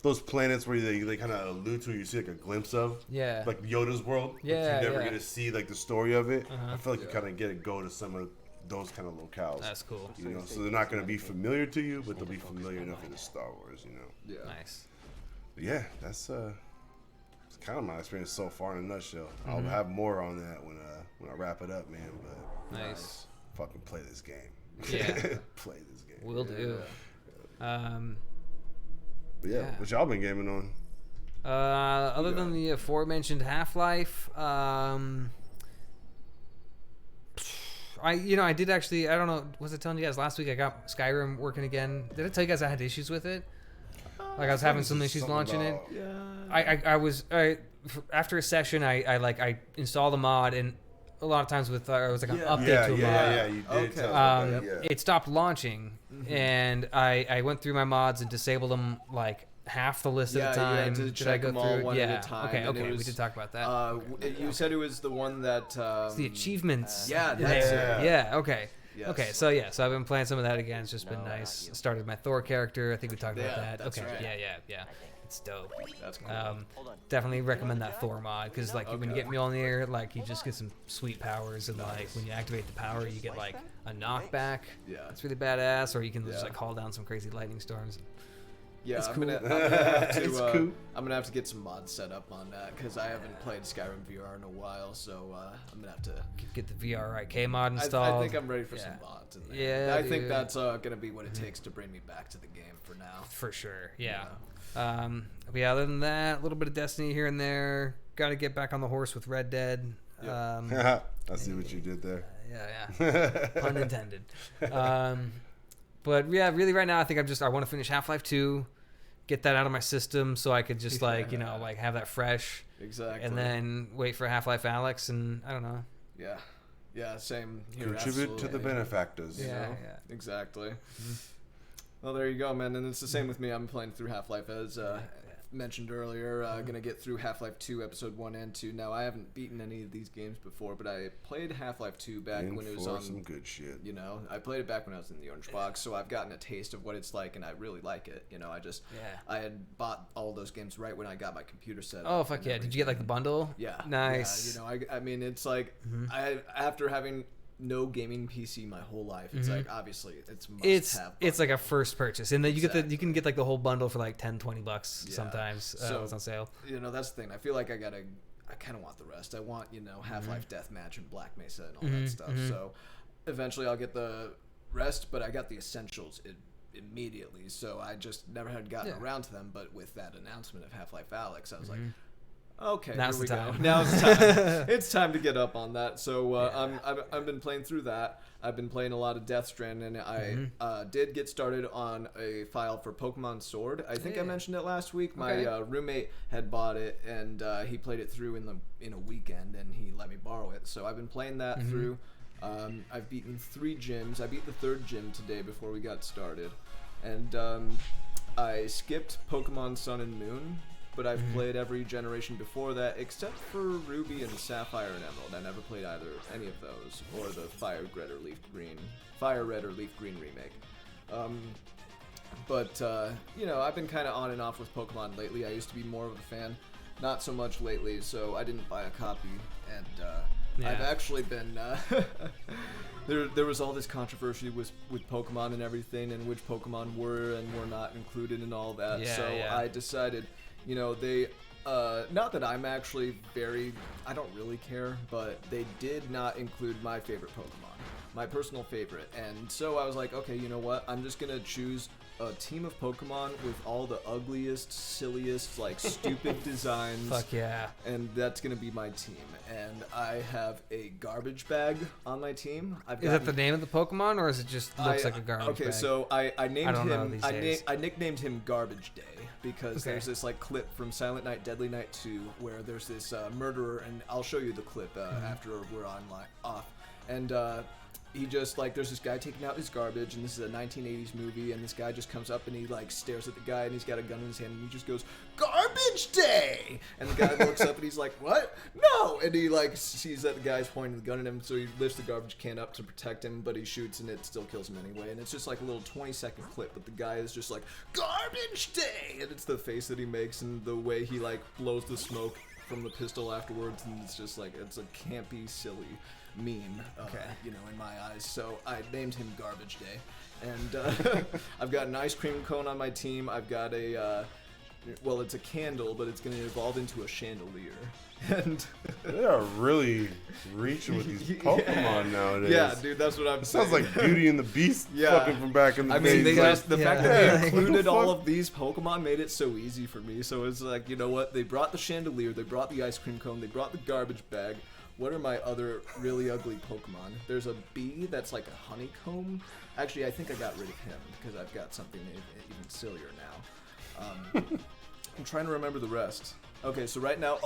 those planets where they kind of allude to, you see like a glimpse of, like Yoda's world. But you never get to see like the story of it. I feel like you kind of get to go to some of those kind of locales. That's cool. You know, so they're not going to be familiar to you, but they'll be familiar enough in the Star Wars. You know. Yeah. Nice. But yeah, that's it's kind of my experience so far in a nutshell. I'll have more on that when I wrap it up, man. But nice. Fucking play this game. Yeah. Play this game. Will do. But what y'all been gaming on? Other than the aforementioned Half-Life, I did actually, I don't know, was I telling you guys last week I got Skyrim working again? Did I tell you guys I had issues with it? Like I was having some issues launching it. Yeah. I was after a session I installed a mod, and a lot of times with it was like an update to a mod. Yeah, you did. Okay. It stopped launching, and I went through my mods and disabled them like half the list at a time. You had to check them all one at a time. Okay, we did talk about that. You said it was the one that it's the achievements. That's it. Yeah. Okay. Yes. Okay, so I've been playing some of that again. It's just been nice. Started my Thor character. I think we talked about that. That's okay. right. Yeah. It's dope. That's cool. Definitely recommend that Thor mod, because like when you get Mjolnir, like you just get some sweet powers, and like when you activate the power, you get like a knockback. Yeah. It's really badass. Or you can just like call down some crazy lightning storms. Yeah, it's I'm cool. gonna have to get some mods set up on that, because I haven't played Skyrim VR in a while, so I'm gonna have to get the VRIK mod installed. I think I'm ready for some mods in there. I think that's gonna be what it takes to bring me back to the game for now. For sure, yeah. But other than that, a little bit of Destiny here and there. Got to get back on the horse with Red Dead. I see what you did there. Yeah. Pun intended. But yeah, really right now I think I want to finish Half-Life 2, get that out of my system so I could just like have that fresh. Exactly. And then wait for Half-Life Alyx, and I don't know. Yeah, same here. Contribute to the benefactors. Yeah. Exactly. Well, there you go, man. And it's the same with me. I'm playing through Half-Life as mentioned earlier. Gonna get through Half-Life 2 Episode 1 and 2. Now, I haven't beaten any of these games before, but I played Half-Life 2 back when it was on some good shit. You know, I played it back when I was in the Orange Box, so I've gotten a taste of what it's like, and I really like it. You know, I had bought all those games right when I got my computer set up. Oh, fuck yeah. Did you get like the bundle? Yeah. Nice. Yeah, you know, I mean, it's like after having no gaming PC my whole life. It's like, obviously, it's must-have. It's like a first purchase, and then you get you can get like the whole bundle for like $10-$20 sometimes. So it's on sale. That's the thing. I feel like I kind of want the rest. I want Half-Life Deathmatch and Black Mesa and all that stuff. So eventually I'll get the rest, but I got the essentials immediately. So I just never had gotten around to them. But with that announcement of Half-Life Alyx, I was like, okay, now's here we the time. go. Now's the time. It's time to get up on that. So I've been playing through that. I've been playing a lot of Death Stranding, and I did get started on a file for Pokemon Sword. I think I mentioned it last week. My roommate had bought it, and he played it through in a weekend, and he let me borrow it. So I've been playing that through. I've beaten 3 gyms. I beat the 3rd gym today before we got started, and I skipped Pokemon Sun and Moon. But I've played every generation before that, except for Ruby and Sapphire and Emerald. I never played any of those, or the Fire Red or Leaf Green remake. I've been kind of on and off with Pokemon lately. I used to be more of a fan, not so much lately, so I didn't buy a copy. And I've actually been there was all this controversy with Pokemon and everything, and which Pokemon were and were not included and all that. I decided. Not that I'm actually I don't really care, but they did not include my favorite Pokemon, my personal favorite. And so I was like, okay, you know what? I'm just going to choose a team of Pokemon with all the ugliest, silliest, stupid designs. Fuck yeah. And that's going to be my team. And I have a garbage bag on my team. Is that the name of the Pokemon, or is it just looks like a garbage bag? Okay, so I named him. I nicknamed him Garbage Day because there's this clip from Silent Night, Deadly Night 2 where there's this murderer, and I'll show you the clip after we're off. And he just there's this guy taking out his garbage, and this is a 1980s movie, and this guy just comes up and he stares at the guy, and he's got a gun in his hand, and he just goes, "Garbage Day!" And the guy looks up and he's like, "What? No!" And he sees that the guy's pointing the gun at him, so he lifts the garbage can up to protect him, but he shoots and it still kills him anyway. And it's just a little 20-second clip, but the guy is just like, "Garbage Day!" And it's the face that he makes and the way he blows the smoke from the pistol afterwards, and it's just it's a campy, silly meme, in my eyes. So I named him Garbage Day, and I've got an ice cream cone on my team. I've got it's a candle, but it's going to evolve into a chandelier. And they are really reaching with these Pokemon nowadays. Yeah, dude, that's what I'm saying. Sounds like Beauty and the Beast fucking from back in the day. The fact that they included all of these Pokemon made it so easy for me. So it's you know what? They brought the chandelier, they brought the ice cream cone, they brought the garbage bag. What are my other really ugly Pokemon? There's a bee that's like a honeycomb. Actually, I think I got rid of him because I've got something even sillier now. I'm trying to remember the rest. Okay, so right now,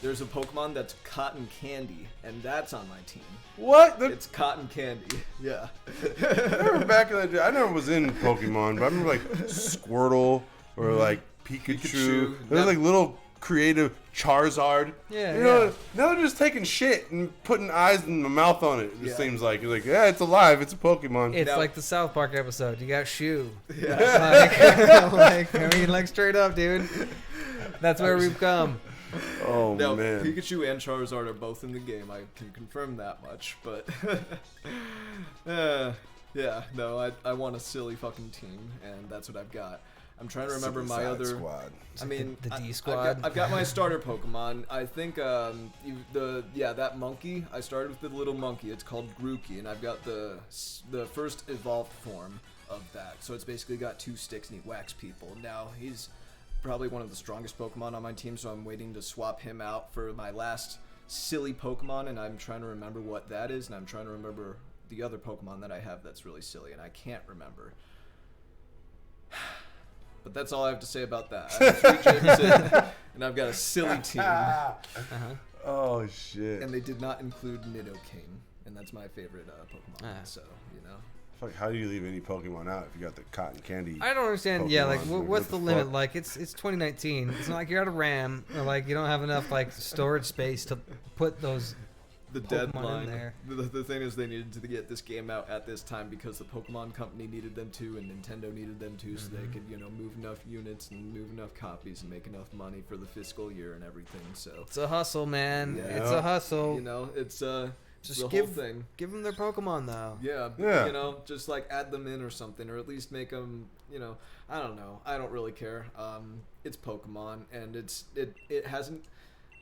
there's a Pokemon that's Cotton Candy, and that's on my team. What? It's Cotton Candy. Yeah. I remember back in the day, I never was in Pokemon, but I remember Squirtle or Pikachu. There's little creative Charizard. Yeah, now they're just taking shit and putting eyes and a mouth on it. It just seems like you're it's alive. It's a Pokemon. It's like the South Park episode. You got Shoe. Yeah. Straight up, dude. That's where we've come. Oh, now, man. Pikachu and Charizard are both in the game. I can confirm that much. But, I want a silly fucking team, and that's what I've got. I'm trying to remember my other squad. I mean, the D squad. I've got my starter Pokemon. I think that monkey. I started with the little monkey. It's called Grookey, and I've got the first evolved form of that. So it's basically got 2 sticks and he whacks people. Now he's probably one of the strongest Pokemon on my team, so I'm waiting to swap him out for my last silly Pokemon, and I'm trying to remember what that is, and I'm trying to remember the other Pokemon that I have that's really silly, and I can't remember. But that's all I have to say about that. I have 3 gyms and I've got a silly team. Oh, shit. And they did not include Nidoking, and that's my favorite Pokemon, so, How do you leave any Pokemon out if you got the Cotton Candy? I don't understand. Pokemon? What's the limit? It's 2019. It's not like you're out of RAM, or you don't have enough storage space to put those. The Pokemon deadline. In there. The thing is, they needed to get this game out at this time because the Pokemon Company needed them to, and Nintendo needed them to, so they could move enough units and move enough copies and make enough money for the fiscal year and everything. So it's a hustle, man. Yeah. It's a hustle. It's Just whole thing. Give them their Pokemon though. Yeah. You know, just like add them in or something, or at least make them. You know, I don't know. I don't really care. It's Pokemon, and it hasn't.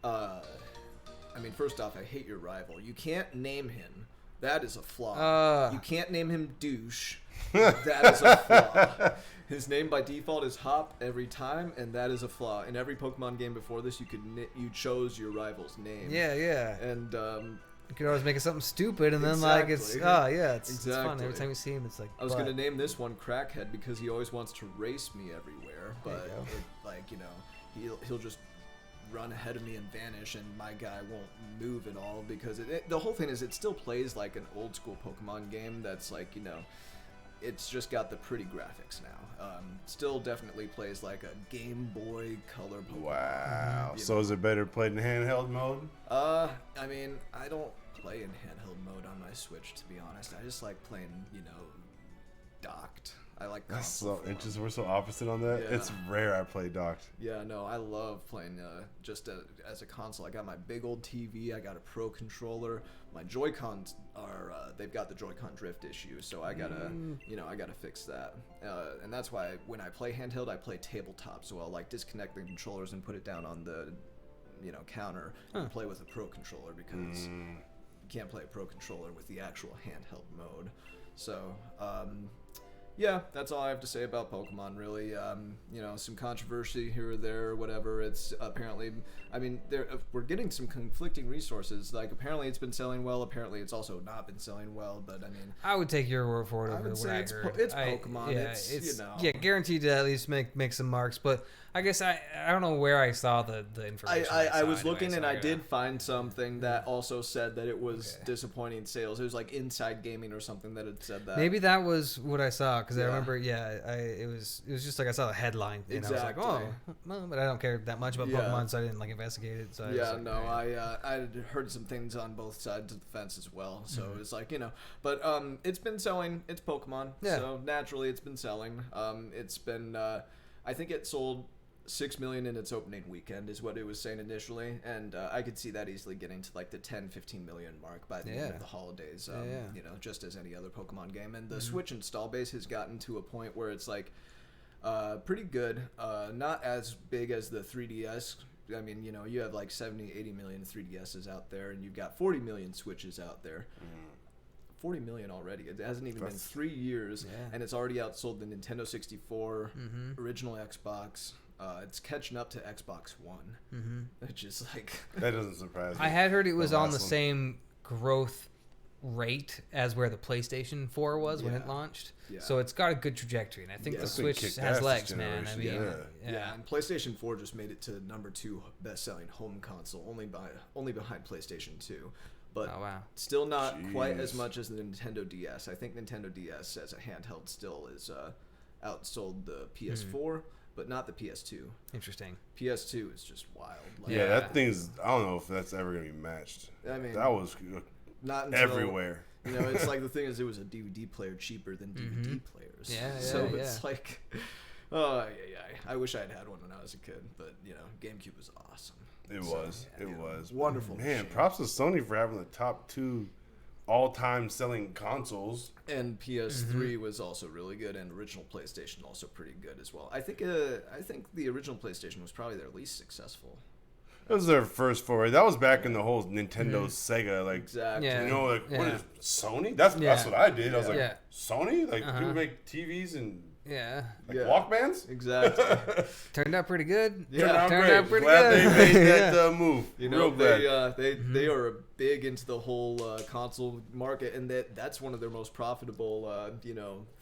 I mean, first off, I hate your rival. You can't name him. That is a flaw. You can't name him Douche. That is a flaw. His name by default is Hop every time, and that is a flaw. In every Pokemon game before this, you chose your rival's name. Yeah. And you could always make it something stupid, and then exactly. it's fun. Every time you see him, it's like. I was gonna name this one Crackhead because he always wants to race me everywhere, but he'll just run ahead of me and vanish, and my guy won't move at all because the whole thing is it still plays like an old school Pokemon game that's like, you know, it's just got the pretty graphics now. Still definitely plays like a Game Boy Color Pokemon. Wow. So is it better played in handheld mode? I mean, I don't play in handheld mode on my Switch, to be honest. I just like playing, you know, docked. I like that's so interesting. We're so opposite on that. Yeah. It's rare I play docked. Yeah, no, I love playing just as a console. I got my big old TV. I got a Pro controller. My Joy-Cons are they've got the Joy-Con drift issue, so I gotta I gotta fix that. And that's why when I play handheld, I play tabletop. So I'll like disconnect the controllers and put it down on the counter and play with a Pro controller because you can't play a Pro controller with the actual handheld mode. So. Yeah, that's all I have to say about Pokemon, really. Some controversy here or there, or whatever. It's apparently, I mean, we're getting some conflicting resources. Like, apparently it's been selling well. Apparently it's also not been selling well. But, I mean... I would take your word for it over what I heard. It's Pokemon. Yeah, guaranteed to at least make some marks. But I guess I don't know where I saw the information. I was looking, and I did find something that also said that it was disappointing sales. It was like Inside Gaming or something that had said that. Maybe that was what I saw. Because I remember, it was just like I saw the headline and I was like, oh, well, but I don't care that much about Pokemon, so I didn't like investigate it. So I heard some things on both sides of the fence as well. So it's like but it's been selling. It's Pokemon, so naturally it's been selling. It's been I think it sold 6 million in its opening weekend is what it was saying initially, and I could see that easily getting to like the 10-15 million mark by the end of the holidays. Just as any other Pokemon game, and the Switch install base has gotten to a point where it's like pretty good, not as big as the 3DS. I mean, you have like 70-80 million 3DSs out there, and you've got 40 million Switches out there. 40 million already. It hasn't even been 3 years, and it's already outsold the Nintendo 64, original Xbox. It's catching up to Xbox One, which is like... That doesn't surprise me. I had heard it was on the same growth rate as where the PlayStation 4 was when it launched. Yeah. So it's got a good trajectory, and I think the Switch has legs, man. I mean, and PlayStation 4 just made it to number 2 best-selling home console, only behind PlayStation 2. But still not quite as much as the Nintendo DS. I think Nintendo DS as a handheld still is outsold the PS4. But not the PS2. Interesting. PS2 is just wild. That thing's... I don't know if that's ever going to be matched. I mean... That was not until, everywhere. It's like the thing is it was a DVD player cheaper than DVD players. It's like... Oh, I wish I had one when I was a kid. But, GameCube was awesome. It was. Wonderful. Man, props to Sony for having the top 2 all-time selling consoles. And PS3 was also really good, and original PlayStation also pretty good as well. I think the original PlayStation was probably their least successful. That was their first foray. That was back in the whole Nintendo Sega, like exactly. What is Sony? That's what I did. I was like, Sony? Like people make TVs and Walkmans? Exactly. Turned out pretty good. Turned out pretty glad good. They made that move. They are big into the whole console market, and that's one of their most profitable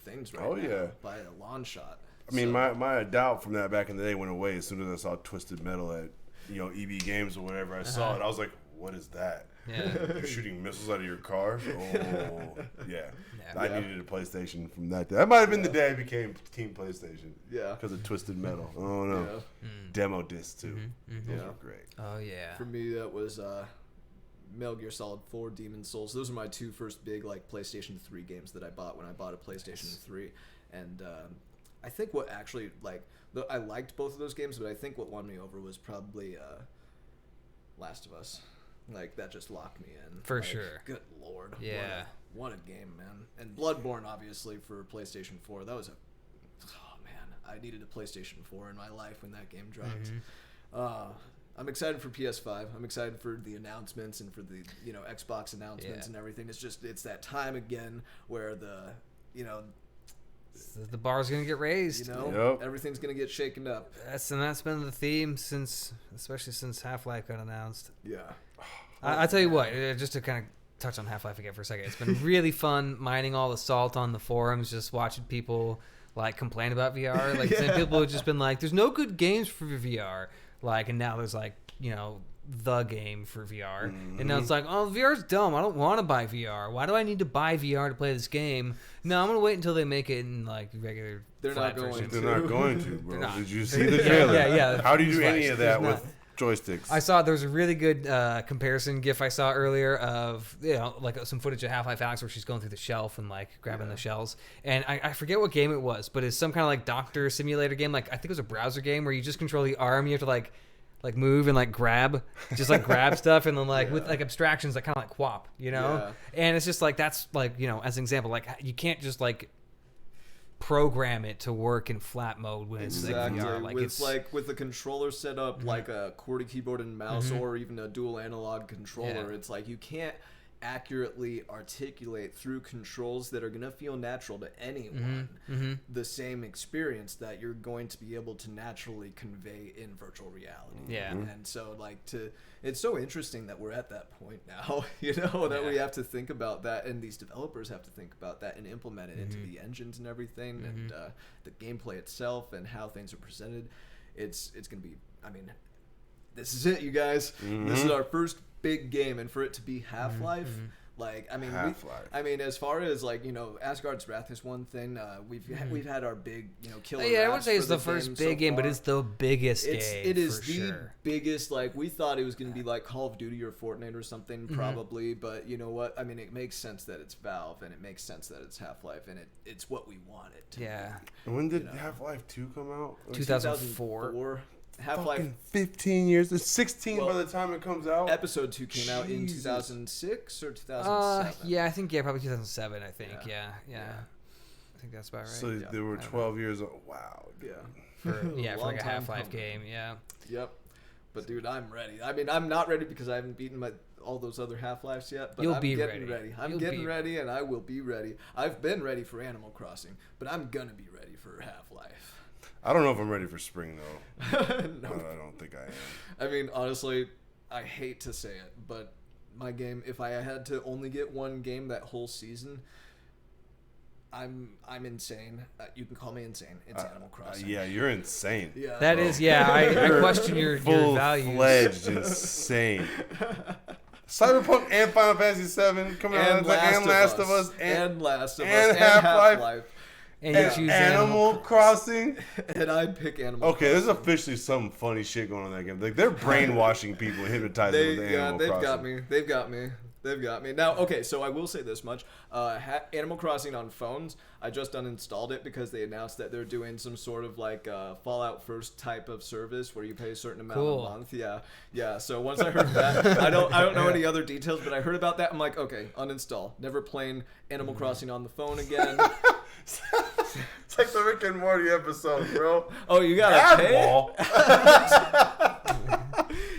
things right now by a long shot. I mean, my doubt from that back in the day went away as soon as I saw Twisted Metal at EB Games or whatever. I saw it. I was like, what is that? Yeah. You're shooting missiles out of your car? Oh, yeah. I needed a PlayStation from that day. That might have been the day I became Team PlayStation. Yeah. Because of Twisted Metal. Oh, no. Yeah. Demo discs, too. Those were great. Oh, yeah. For me, that was Metal Gear Solid 4, Demon's Souls. Those are my 2 first big PlayStation 3 games that I bought when I bought a PlayStation 3. And I think what actually, I liked both of those games, but I think what won me over was probably Last of Us. Like, that just locked me in. For like, sure. Good lord. Yeah. What a game, man. And Bloodborne, obviously, for PlayStation 4. That was oh, man. I needed a PlayStation 4 in my life when that game dropped. I'm excited for PS5. I'm excited for the announcements and for the, Xbox announcements and everything. It's that time again where the bar's gonna get raised. Everything's gonna get shaken up. That's been the theme especially since Half-Life got announced. Yeah. I'll tell you what, just to kind of touch on Half-Life again for a second. It's been really fun mining all the salt on the forums, just watching people like complain about VR. Like people have just been like, "There's no good games for VR." Like, and now there's like, the game for VR. And now it's like, oh, VR's dumb. I don't want to buy VR. Why do I need to buy VR to play this game? No, I'm going to wait until they make it in like regular flat versions. They're not going to, bro. Did you see the trailer? Yeah. How do you do any of that with joysticks? I saw there was a really good comparison GIF I saw earlier of like some footage of Half-Life Alyx where she's going through the shelf and like grabbing the shells, and I forget what game it was, but it's some kind of like doctor simulator game. Like I think it was a browser game where you just control the arm. You have to like move and like grab stuff, and then like with like abstractions that kind of like QWOP, and it's just like that's like as an example, like you can't just like program it to work in flat mode when it's like VR. Like with the controller set up like a QWERTY keyboard and mouse or even a dual analog controller, it's like you can't accurately articulate through controls that are going to feel natural to anyone the same experience that you're going to be able to naturally convey in virtual reality. And so it's so interesting that we're at that point now, that we have to think about that, and these developers have to think about that and implement it into the engines and everything, and the gameplay itself and how things are presented. It's going to be, this is it, you guys. This is our first big game, and for it to be Half-Life, as far as like Asgard's Wrath is one thing. We've had our big killer. I wouldn't say it's the first big game, but it's the biggest game. It is the biggest. Like we thought it was going to be like Call of Duty or Fortnite or something probably, but you know what? It makes sense that it's Valve, and it makes sense that it's Half-Life, and it's what we wanted. And when did Half-Life 2 come out? 2004. Half-Life 15 years. It's 16 by the time it comes out. Episode 2 came out in 2006 or 2007. I think probably 2007. I think I think that's about right. So they were 12 years old. Wow. For like a Half-Life game. Yep. But dude, I'm ready. I'm not ready because I haven't beaten all those other Half-Lives yet, but I'm getting ready. I'm getting ready, and I will be ready. I've been ready for Animal Crossing, but I'm gonna be ready for Half-Life. I don't know if I'm ready for spring though. No, I don't think I am. Honestly, I hate to say it, but my game, if I had to only get one game that whole season, I'm insane. You can call me insane. It's Animal Crossing. Yeah, you're insane. Yeah, that is. Yeah, I question your values. Full-fledged insane. Cyberpunk and Final Fantasy VII coming out, and Last of Us, and Half-Life. And you choose Animal Crossing. And I pick Animal Crossing. There's officially some funny shit going on in that game. Like they're brainwashing people and hypnotizing them with Animal Crossing. They've got me. Now, okay, so I will say this much. Animal Crossing on phones, I just uninstalled it because they announced that they're doing some sort of like Fallout First type of service where you pay a certain amount a month. Yeah. So once I heard that, I don't know any other details, but I heard about that. I'm like, okay, uninstall. Never playing Animal Crossing on the phone again. It's like the Rick and Morty episode, bro. Oh, you gotta pay?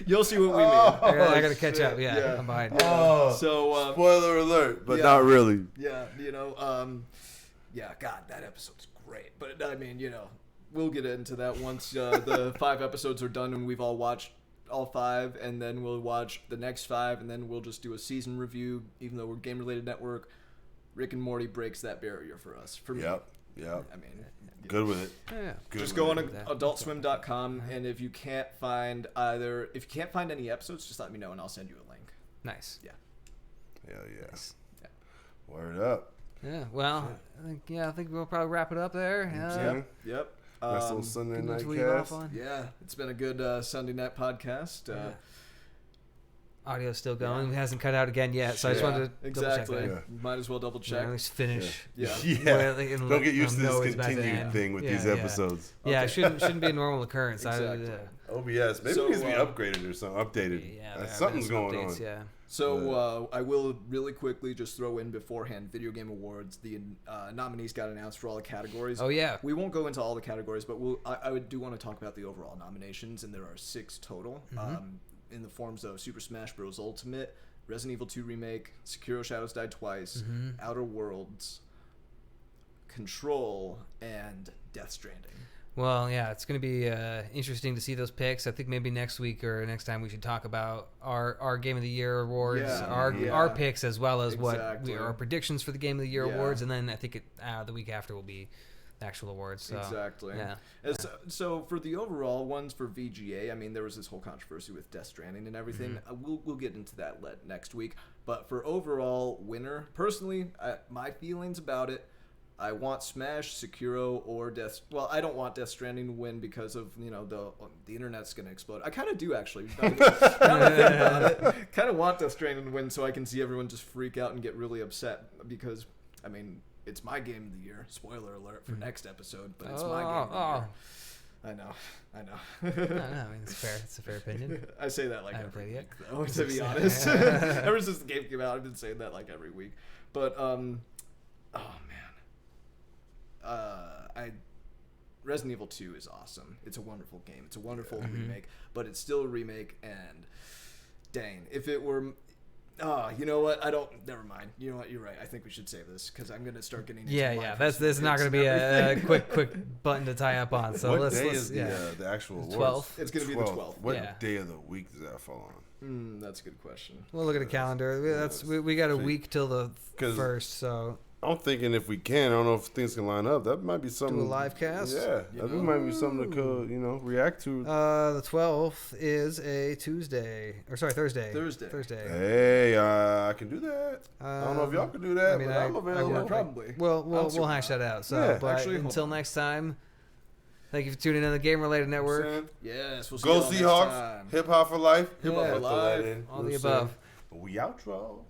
You'll see what we mean. I gotta catch up. Yeah, I'm behind. So spoiler alert, but not really. Yeah, God, that episode's great. But we'll get into that once the 5 episodes are done and we've all watched all 5, and then we'll watch the next 5, and then we'll just do a season review. Even though we're Game Related Network, Rick and Morty breaks that barrier for us. For me. Yep. Good with it. Yeah. Just go on adultswim.com, and if you can't find any episodes, just let me know and I'll send you a link. Nice. Yeah. Hell yeah. Nice. Yeah. Word up. Yeah. Well, I think we'll probably wrap it up there. Yep. Nice little Sunday night cast. Yeah, it's been a good Sunday night podcast. Audio's still going. It hasn't cut out again yet, so I just wanted to double check that. Might as well double check. At least finish. Yeah. Don't get used to this continued thing with these episodes. Yeah, it shouldn't be a normal occurrence. Exactly. OBS. Maybe it needs to be upgraded or something, updated. Yeah, something's going updates, on. Yeah. So I will really quickly just throw in beforehand Video Game Awards. The nominees got announced for all the categories. Oh, yeah. We won't go into all the categories, but I do want to talk about the overall nominations, and there are 6 total in the forms of Super Smash Bros. Ultimate, Resident Evil 2 Remake, Sekiro Shadows Die Twice, Outer Worlds, Control, and Death Stranding. Well, yeah, it's going to be interesting to see those picks. I think maybe next week or next time we should talk about our Game of the Year awards, our picks, as well as what our predictions for the Game of the Year awards, and then I think the week after will be the actual awards. So, exactly. Yeah. So for the overall ones for VGA, I mean, there was this whole controversy with Death Stranding and everything. We'll get into that next week. But for overall winner, personally, my feelings about it. I want Smash, Sekiro, or Death. Well, I don't want Death Stranding to win because of the internet's gonna explode. I kind of do actually. Kind of want Death Stranding to win so I can see everyone just freak out and get really upset because I mean it's my Game of the Year. Spoiler alert for next episode, but it's my Game of the Year. I know. I mean, it's fair. It's a fair opinion. I say that like every week, though, to be honest. Ever since the game came out, I've been saying that like every week. But Resident Evil 2 is awesome. It's a wonderful game. It's a wonderful remake, but it's still a remake. And dang, if it were, you know what? Never mind. You know what? You're right. I think we should save this because I'm gonna start getting. Into This is not gonna be a quick button to tie up on. So what day is the actual 12th? It's gonna be the 12th. What day of the week does that fall on? That's a good question. We'll look at a calendar. We got a week till the 1st, so. I'm thinking if we can, I don't know if things can line up. That might be something. Do a live cast? Yeah, that might be something to react to. The 12th is a Tuesday, or sorry, Thursday. Thursday. Hey, I can do that. I don't know if y'all can do that, but I'm available. Probably. We'll hash that out. So, but actually, until next time, thank you for tuning in to the Game Related Network. Yes, we'll see Go you all Seahawks. next time. Hip hop for life. Hip hop for life. All the above. We outro.